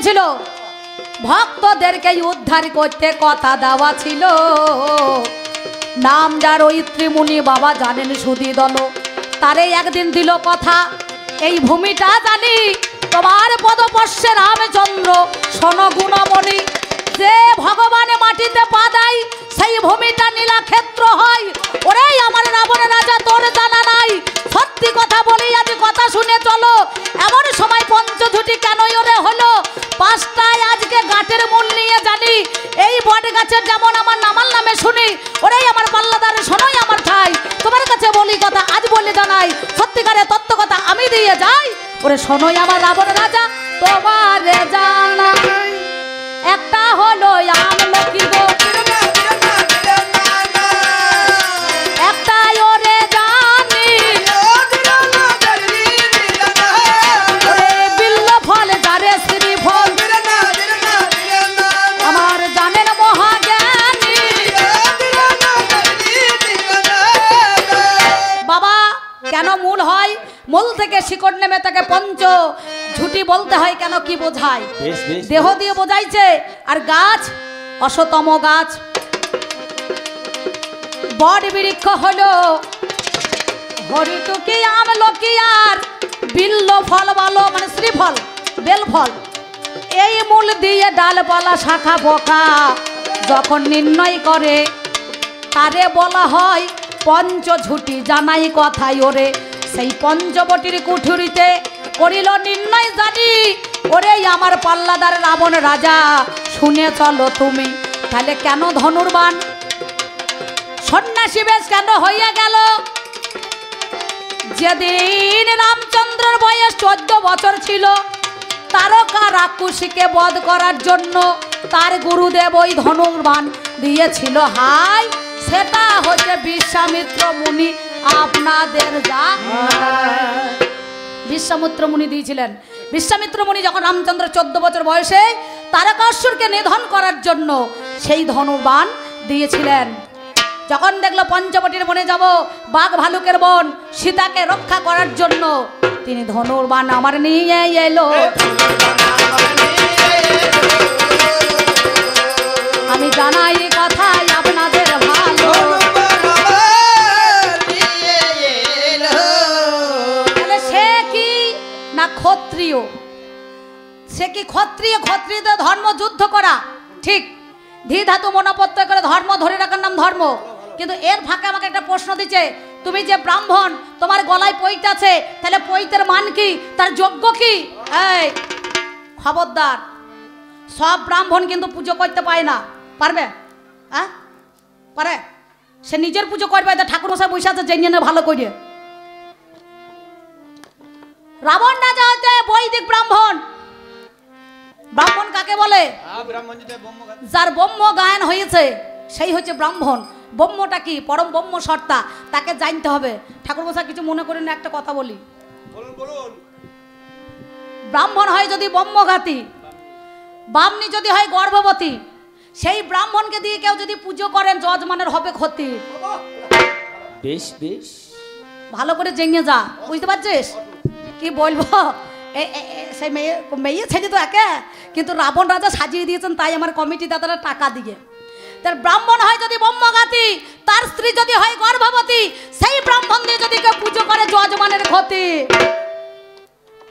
দিয়েছিল ভক্তদেরকে উদ্ধার করতে কথা দেওয়া ছিল। নাম যার ঐত্রী মুনি বাবা জানেন সুধী দল, তারে একদিন দিল কথা, এই ভূমিটা জানি তোমার পদপর্শে রামচন্দ্র শোনো গুণমণি, যে ভগবান মাটিতে পা দেয় সেই ভূমিটা নীলাক্ষেত্র হয়। ওরে আমার রাবণের রাজা তোর জানা নাই, সত্যি কথা বলি আজ কথা শুনে চলো। এমন সময় পঞ্চঝুটি কেনই ওরে হলো, পাঁচটায় আজকে গাঁটের মূল নিয়ে জানি, এই বট গাছের যেমন আমার নামাল নামে শুনি। ওরে আমার পাল্লাদারে শোনোই আমার ঠাই, তোমার কাছে বলি কথা আজ বলে জানাই, সত্যিকারে তত্ত্ব কথা আমি দিয়ে যাই। ওরে শোনোই আমার রাবণ রাজা তোমার জানা, একটা হলো আমলকি গো, একটাই ওরে জানি বিল্ল ফল যারে শ্রীফল, আমার জানেন মহাজ্ঞানী। বাবা কেন মূল হয়, মূল থেকে শিকড় নেমে তাকে পঞ্চ ঝুটি বলতে হয় কেন, কি বোঝায়? দেহ দিয়ে বোঝাইছে। আর গাছ অশ্বতম গাছ, বট বৃক্ষ হলো হরিটুকি আমলকি আর বিল্ল ফল বলো মানে শ্রীফল বেল ফল, এই মূল দিয়ে ডালপালা শাখা পোকা যখন নির্ণয় করে তারে বলা হয় পঞ্চঝুটি। জানাই কথাই ওরে সেই পঞ্চবটির কুঠুরিতে করিল নির্ণয় জানি। ওরে আমার পাল্লাদার রাবণ রাজা শুনে চলো তুমি, তাহলে কেন ধনুর্বাণ সন্ন্যাসী বেশ কেন হইয়া গেল? যেদিন রামচন্দ্রের বয়স 14 বছর ছিল, তারকা রাক্ষসীকে বধ করার জন্য তার গুরুদেব ওই ধনুর্বাণ দিয়েছিল। হাই সেটা হচ্ছে বিশ্বামিত্র মুনি আপনাদের যা বিশ্বামিত্র মুনি দিয়েছিলেন। বিশ্বামিত্র মুনি যখন রামচন্দ্র 14 বছর বয়সে তারকাসুরকে নিধন করার জন্য সেই ধনুর্বাণ দিয়েছিলেন। যখন দেখলো পঞ্চবটির বনে যাব, বাঘ ভালুকের বন, সীতাকে রক্ষা করার জন্য তিনি ধনুর্বাণ আমার নিয়ে এলো। আমি জানাই কথাই আপনাদের ভালো, তাহলে সে কি না ক্ষত্রিয়, সে কি ক্ষত্রিয়? ক্ষত্রিয়দের ধর্ম যুদ্ধ করা, ঠিক ধী ধাতু মনোপত্য করে ধর্ম ধরে রাখার নাম ধর্ম। কিন্তু এর ফাঁকে আমাকে একটা প্রশ্ন দিচ্ছে, তুমি যে ব্রাহ্মণ তোমার গলায় পৈত আছে, তাহলে পৈতের মান কি, তার যোগ্য কি? এই খবরদার, সব ব্রাহ্মণ কিন্তু পুজো করতে পায় না। পারবে? হ্যাঁ পারে, সে নিজের পুজো করবে, ঠাকুর মশাই বসে আছে জেনে না ভালো করে। রাবণ রাজা হচ্ছে বৈদিক ব্রাহ্মণ। ব্রাহ্মণ কাকে বলে? যার ব্রহ্ম গায়ন হয়েছে সেই হচ্ছে ব্রাহ্মণ। ব্রহ্মটা কি? পরম ব্রহ্ম সত্তা, তাকে জানতে হবে। ঠাকুর মশাই কিছু মনে করেন না, একটা কথা বলি। ব্রাহ্মণ হয় যদি ব্রহ্মঘাতী, বামনি যদি হয় গর্ভবতী, সেই ব্রাহ্মণকে দিয়ে কেউ যদি পুজো করেন যজমানের হবে ক্ষতি। বেশ বেশ ভালো করে জেনে যা, বুঝতে পারছিস? কি বলবো, সেই মেয়ে ছেলে তো একে, কিন্তু রাবণ রাজা সাজিয়ে দিয়েছেন, তাই আমার কমিটি দাদারা টাকা দিয়ে। তার ব্রাহ্মণ হয় যদি ব্রহ্মঘাতী, তার স্ত্রী যদি হয় গর্ভবতী, সেই ব্রাহ্মণ দিয়ে যদি কেউ পুজো করে যজমানের ক্ষতি।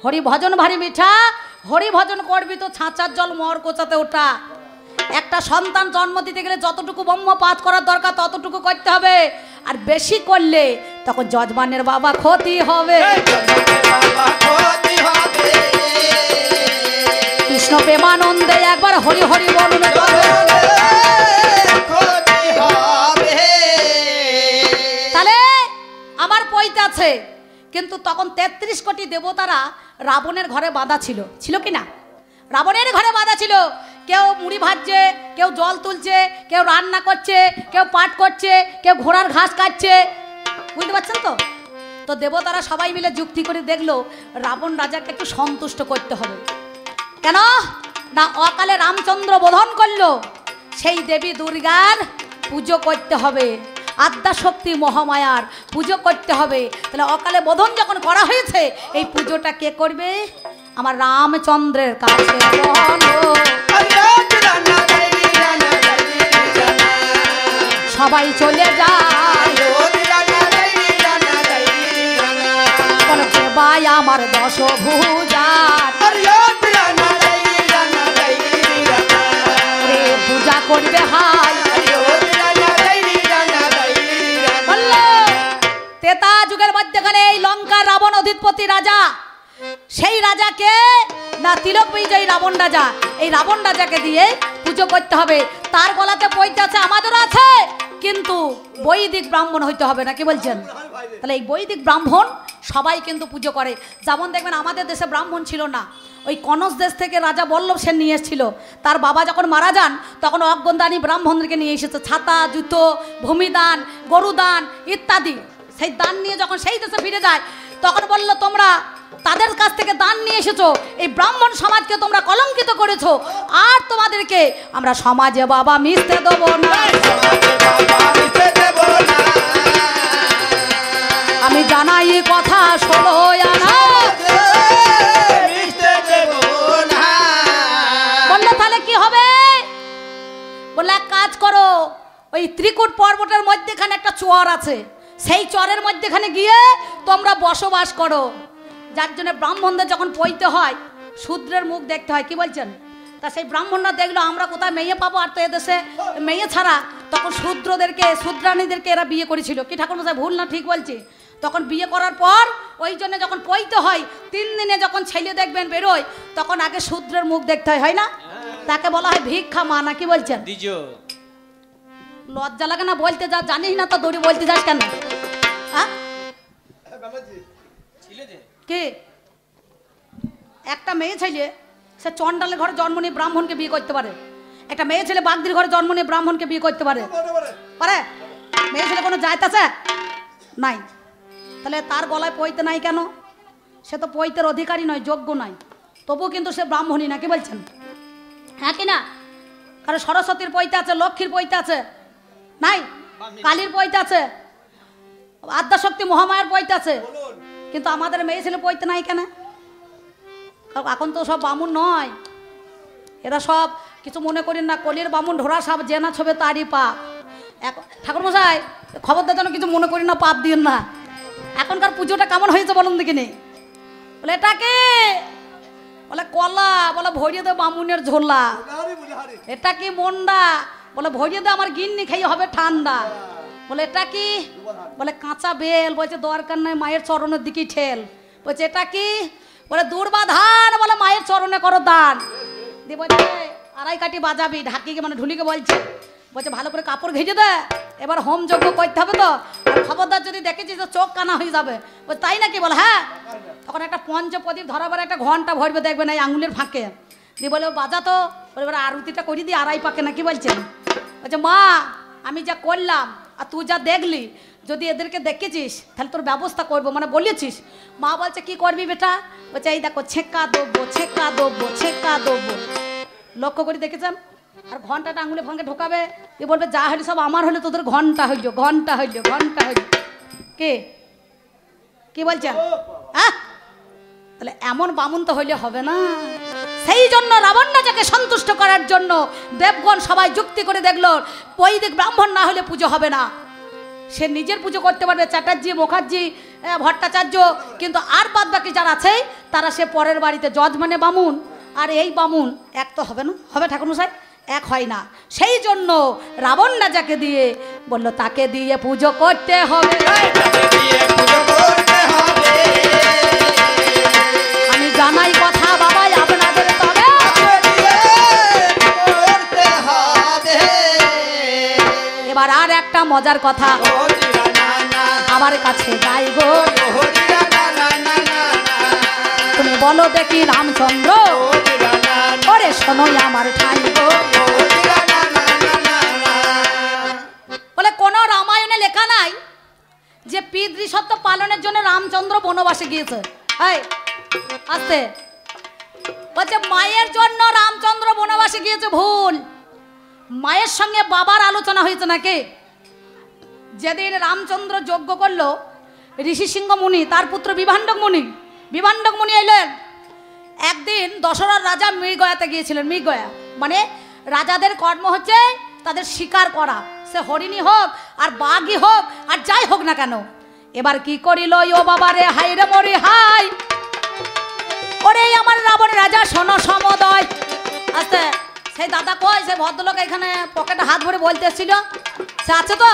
হরি ভজন ভারী মিঠা, হরি ভজন করবি তো ছাঁচার জল মর কোচাতে ওঠা। একটা সন্তান জন্ম দিতে গেলে যতটুকু ব্রহ্ম পাঠ করার দরকার ততটুকু করতে হবে, আর বেশি করলে তখন যজমানের বাবা ক্ষতি হবে। কৃষ্ণ প্রেমানন্দে একবার হরি হরি বলুন। তাহলে আমার পৈতে আছে, কিন্তু তখন 33 কোটি দেবতারা রাবণের ঘরে বাঁধা ছিল, ছিল কি না? রাবণের ঘরে বাঁধা ছিল। কেউ মুড়ি ভাজছে, কেউ জল তুলছে, কেউ রান্না করছে, কেউ পাঠ করছে, কেউ ঘোড়ার ঘাস কাটছে, বুঝতে পারছেন তো? তো দেবতারা সবাই মিলে যুক্তি করে দেখলো রাবণ রাজাকে একটু সন্তুষ্ট করতে হবে। কেন না, অকালে রামচন্দ্র বোধন করলো, সেই দেবী দুর্গার পুজো করতে হবে, আদ্যা শক্তি মহামায়ার পুজো করতে হবে। তাহলে অকালে বোধন যখন করা হয়েছে, এই পুজোটা কে করবে? আমার রামচন্দ্রের কাছে বলো সবাই চলে যায় বলো যে ভাই আমার দশভুজার পূজা করবে হাই বললো তেতা যুগের মধ্যেখানে এই লঙ্কার রাবণ অধিপতি রাজা সেই রাজাকে না তিলক বিজয়ী রাবণ রাজা এই রাবণ রাজাকে দিয়ে পুজো করতে হবে তার গলাতে পৈতে আছে আমাদেরও আছে কিন্তু বৈদিক ব্রাহ্মণ হইতে হবে না কি বলছেন তাহলে এই বৈদিক ব্রাহ্মণ সবাই কিন্তু পুজো করে যেমন দেখবেন আমাদের দেশে ব্রাহ্মণ ছিল না ওই কনস দেশ থেকে রাজা বল্লভ সেন নিয়ে এসেছিল তার বাবা যখন মারা যান তখন অজ্ঞদানী ব্রাহ্মণদেরকে নিয়ে এসেছে ছাতা জুতো ভূমিদান গরুদান ইত্যাদি সেই দান নিয়ে যখন সেই দেশে ফিরে যায় তখন বলল তোমরা তাদের কাছ থেকে দান নিয়ে এসেছো এই ব্রাহ্মণ সমাজকে তোমরা কলঙ্কিত করেছো আর তোমাদেরকে আমরা সমাজে বাবা মিশতে দেবো না আমি জানাই কথা শোনো আনা বললো তাহলে কি হবে বললে এক কাজ করো ওই ত্রিকুট পর্বতের মধ্যেখানে একটা চর আছে সেই চরের মধ্যেখানে গিয়ে তোমরা বসবাস করো যার জন্য ব্রাহ্মণদের যখন পইতে হয় শূদ্রের মুখ দেখতে হয় কি বলছেন তা সেই ব্রাহ্মণরা দেখলো আমরা কোথায় মেয়ে পাবো আর তো এদেশে মেয়ে ছাড়া তখন শূদ্রদেরকে শূদ্রাণীদেরকে এরা বিয়ে করেছিল কি ঠাকুরমশাই ভুল না ঠিক বলছে তখন বিয়ে করার পর ওই জন্য যখন পইতে হয় 3 দিনে যখন ছেলে দেখবেন বেরোয় তখন আগে শূদ্রের মুখ দেখতে হয় না তাকে বলা হয় ভিক্ষা মা না কি বলছেন লজ্জা লাগে না বলতে যা জানিস না তো দড়ি বলতে যাস কেন হ্যাঁ কি একটা মেয়ে ছেলে সে চন্ডালের ঘরে জন্ম নিয়ে ব্রাহ্মণকে বিয়ে করতে পারে একটা মেয়ে ছেলে বাগদির ঘরে জন্ম নিয়ে ব্রাহ্মণকে বিয়ে করতে পারে পারে মেয়ে ছেলে কোনো জায়গা আছে নাই তাহলে তার গলায় পইতে নাই কেন সে তো পইতের অধিকারী নয় যোগ্য নয় তবুও কিন্তু সে ব্রাহ্মণই না কি বলছেন হ্যাঁ কি না কারণ সরস্বতীর পইতে আছে লক্ষ্মীর পইতে আছে নাই কালীর পইতে আছে আদ্যাশক্তি মহামায়ার পইতে আছে কিন্তু আমাদের মেয়ে ছেলে পইতে নাই কেন এখন তো সব বামুন নয় এরা সব কিছু মনে করেন না কলির বামুন ঢোরা সব জেনা ছবে তারই পাপ ঠাকুরমশাই খবরদার যেন কিছু মনে করি না পাপ দিন না এখনকার পুজোটা কেমন হয়েছে বলুন দেখিনি বলে এটাকে বলে কলা বলে ভরিয়ে দে বামুনের ঝোলা এটা কি মন্ডা বলে ভরিয়ে দে আমার গিন্নি খেয়ে হবে ঠান্ডা বলে এটা কি বলে কাঁচা বেল বলছে দরকার নাই মায়ের চরণের দিকেই ঠেল বলছে এটা কি বলে দুর্বা ধান বলে মায়ের চরণে করো দান দিয়ে বলছে আড়াই কাটি বাজাবি ঢাকিকে মানে ঢুলিকে বলছে বলছে ভালো করে কাপড় ঘেঁচে দে এবার হোম যজ্ঞ করতে হবে তো খবরদার যদি দেখেছিস তো চোখ কানা হয়ে যাবে বলছে তাই নাকি বলে হ্যাঁ তখন একটা পঞ্চপ্রদীপ ধরাবার একটা ঘন্টা ভরবে দেখবে না এই আঙুলের ফাঁকে দিয়ে বলে বাজা তো বলে এবার আরতিটা করে দিই আড়াই পাকে নাকি বলছেন বলছে মা আমি যা করলাম আর তুই যা দেখলি যদি এদেরকে দেখেছিস তাহলে তোর ব্যবস্থা করবো মানে বলেছিস মা বলছে কি করবি বেটা বলছে এই দেখো ছেঁকা দেবো ছেঁকা দেবো ছেঁকা দেবো লক্ষ্য করে দেখেছেন আর ঘন্টাটা আঙুলে ফাঁকে ঢোকাবে এ বলবে যা হইলো সব আমার হলে তোদের ঘন্টা হইল ঘন্টা হইল ঘন্টা হইল কে কি বলছেন হ্যাঁ তাহলে এমন বামুন তো হইলে হবে না সেই জন্য রাবণ রাজাকে সন্তুষ্ট করার জন্য দেবগণ সবাই যুক্তি করে দেখলো বৈদিক ব্রাহ্মণ না হলে পুজো হবে না সে নিজের পুজো করতে পারবে চ্যাটার্জি মুখার্জি ভট্টাচার্য কিন্তু আর বাদ বাকি যারা আছে তারা সে পরের বাড়িতে জজ মানে বামুন আর এই বামুন এক তো হবে না হবে ঠাকুরমশাই এক হয় না সেই জন্য রাবণ রাজাকে দিয়ে বলল তাকে দিয়ে পুজো করতে হবে আমি জানাই কথা বাবা আপনাদের তবে এবার আর একটা মজার কথা আমার কাছে গাইবো তুমি বলো দেখি রামচন্দ্র ওরে শোনোই আমার ঠাইগো বলে কোন রামায়ণে লেখা নাই যে পিতৃসত্য পালনের জন্য রামচন্দ্র বনবাসে গিয়েছে আস্তে বলছে মায়ের জন্য রামচন্দ্র বনবাসে গিয়েছে ভুল মায়ের সঙ্গে বাবার আলোচনা হয়েছে নাকি যেদিন রামচন্দ্র যজ্ঞ করলো ঋষি সিংহ মুনি তার পুত্র বিভাণ্ডক মুনি এলেন একদিন দশরথ রাজা মৃগয়াতে গিয়েছিলেন। মৃগয়া মানে রাজাদের কর্ম হচ্ছে তাদের শিকার করা, সে হরিণী হোক আর বাঘই হোক আর যাই হোক না কেন। এবার কি করিল, ও বাবা রে, হাই রে মরি হাই, ওরে আমার রাবণ রাজা শোনো সমদয়। আস্তে, সেই দাদা কই, সেই ভদ্রলোক এখানে পকেটে হাত ভরে বলতে এসেছিল, সে আছে তো?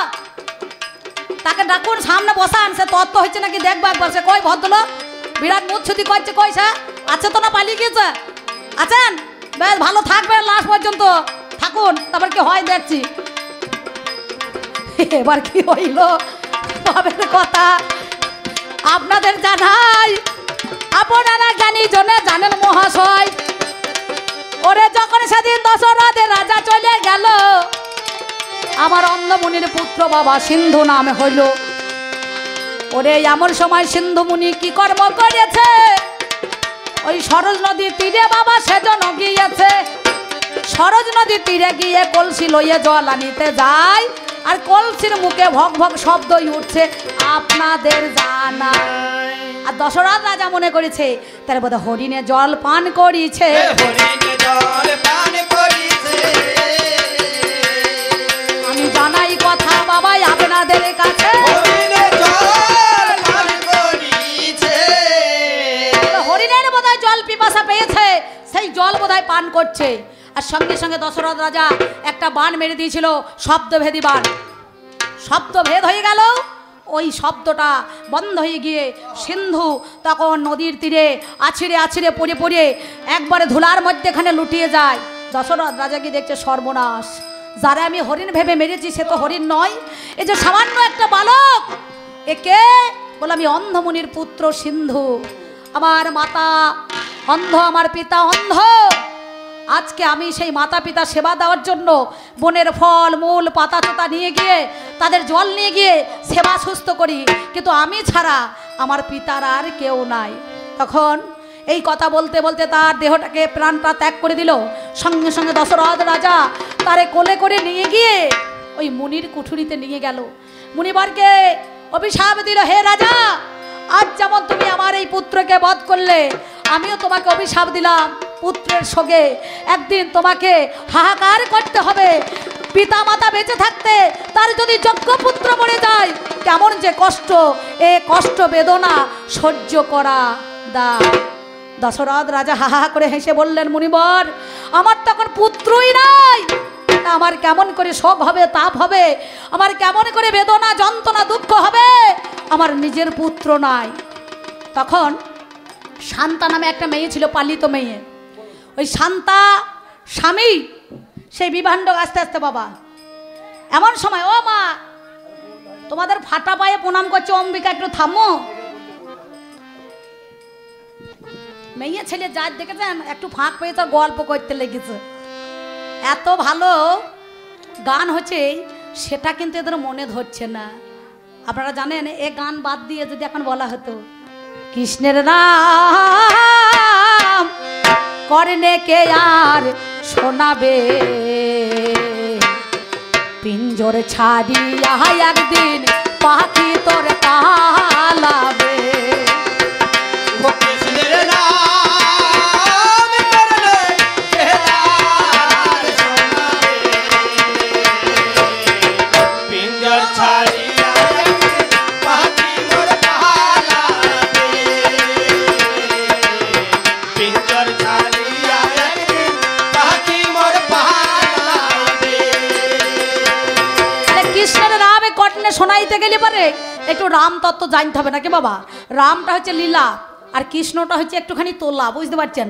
তাকে ডাকুন, সামনে বসান, সে তত্ত্ব হচ্ছে নাকি দেখবো একবার। সে কই ভদ্রলোক, বিরাট মুচ্ছুতি করছে, কই সে আছে তো না পালিয়ে গিয়েছে? আছেন? বেশ ভালো থাকবেন লাস্ট পর্যন্ত, থাকুন, তারপর কি হয় দেখছি। এবার কি হইল বাবের কথা আপনাদের জানাই, আপনারা জ্ঞানী জনে জানেন মহাশয়। ওরে যখন সেদিন দশরথের রাজা চলে গেল, আমার অন্ধমুনির পুত্র বাবা সিন্ধু নামে হইল। ওরে এমন সময় সিন্ধু মুনি কি কর্ম করেছে, ওই সরজ নদীর তীরে বাবা সেজন গিয়েছে। সরজ নদীর তীরে গিয়ে কলসি লইয়ে জল আনিতে যায়, আর কলসির মুখে ভক ভক শব্দই উঠছে আপনাদের জানা। আর দশরথ রাজা মনে করেছে তার বোধ হরিণে জল পান করিছে। আমি জানাই কথা বাবা আপনাদের কাছে, হরিণের বোধহয় জল পিপাসা পেয়েছে, সেই জল বোধহয় পান করছে। আর সঙ্গে সঙ্গে দশরথ রাজা একটা বাণ মেরে দিয়েছিল, শব্দভেদী বাণ। শব্দভেদ হয়ে গেল, ওই শব্দটা বন্ধ হয়ে গিয়ে সিন্ধু তখন নদীর তীরে আছড়ে আছড়ে পড়ে পড়ে একবারে ধুলার মধ্যেখানে লুটিয়ে যায়। দশরথ রাজা কি দেখছে, সর্বনাশ, যারা আমি হরিণ ভেবে মেরেছি সে তো হরিণ নয়, এই যে সামান্য একটা বালক, একে বলে আমি অন্ধমুনির পুত্র সিন্ধু, আমার মাতা অন্ধ, আমার পিতা অন্ধ। আজকে আমি সেই মাতা পিতা সেবা দেওয়ার জন্য বনের ফল মূল পাতা তোতা নিয়ে গিয়ে তাদের জল নিয়ে গিয়ে সেবা সুস্থ করি, কিন্তু আমি ছাড়া আমার পিতার আর কেউ নাই। তখন এই কথা বলতে বলতে তার দেহটাকে প্রাণটা ত্যাগ করে দিল। সঙ্গে সঙ্গে দশরথ রাজা তারে কোলে করে নিয়ে গিয়ে ওই মুনির কুঠুরিতে নিয়ে গেল। মুনিবরকে অভিশাপ দিল, হে রাজা, আজ যেমন তুমি আমার এই পুত্রকে বধ করলে, আমিও তোমাকে অভিশাপ দিলাম, পুত্রের সঙ্গে একদিন তোমাকে হাহাকার করতে হবে। পিতা মাতা বেঁচে থাকতে তার যদি যোগ্য পুত্র মরে যায়, কেমন যে কষ্ট, এ কষ্ট বেদনা সহ্য করা দা। দশরথ রাজা হাহা করে হেসে বললেন, মুনিবর, আমার তখন পুত্রই নাই, আমার কেমন করে শোক হবে, তাপ হবে, আমার কেমন করে বেদনা যন্ত্রণা দুঃখ হবে, আমার নিজের পুত্র নাই। তখন শান্তা নামে একটা মেয়ে ছিল, পালিত মেয়ে। ওই শান্তা স্বামী সেই বিভাণ্ড আস্তে আস্তে বাবা। এমন সময়, ও মা, তোমাদের ফাটা পায়ে প্রণাম করছে, অম্বিকা একটু থামো। মেয়ে ছেলে যার দেখেছেন একটু ফাঁক পেয়ে তার গল্প করতে লেগেছে। এত ভালো গান হচ্ছে, সেটা কিন্তু এদের মনে ধরছে না। আপনারা জানেন, এ গান বাদ দিয়ে যদি এখন বলা হতো কৃষ্ণের নাম করনে কে আর শোনাবে, পিঞ্জর ছাড়িয়া একদিন পাখি তোর পালাবে। শোনাইতে গেলে পারে একটু রাম তত্ত্ব জানতে হবে নাকি বাবা। রামটা হচ্ছে লীলা আর কৃষ্ণটা হচ্ছে একটুখানি তোলা, বুঝতে পারছেন।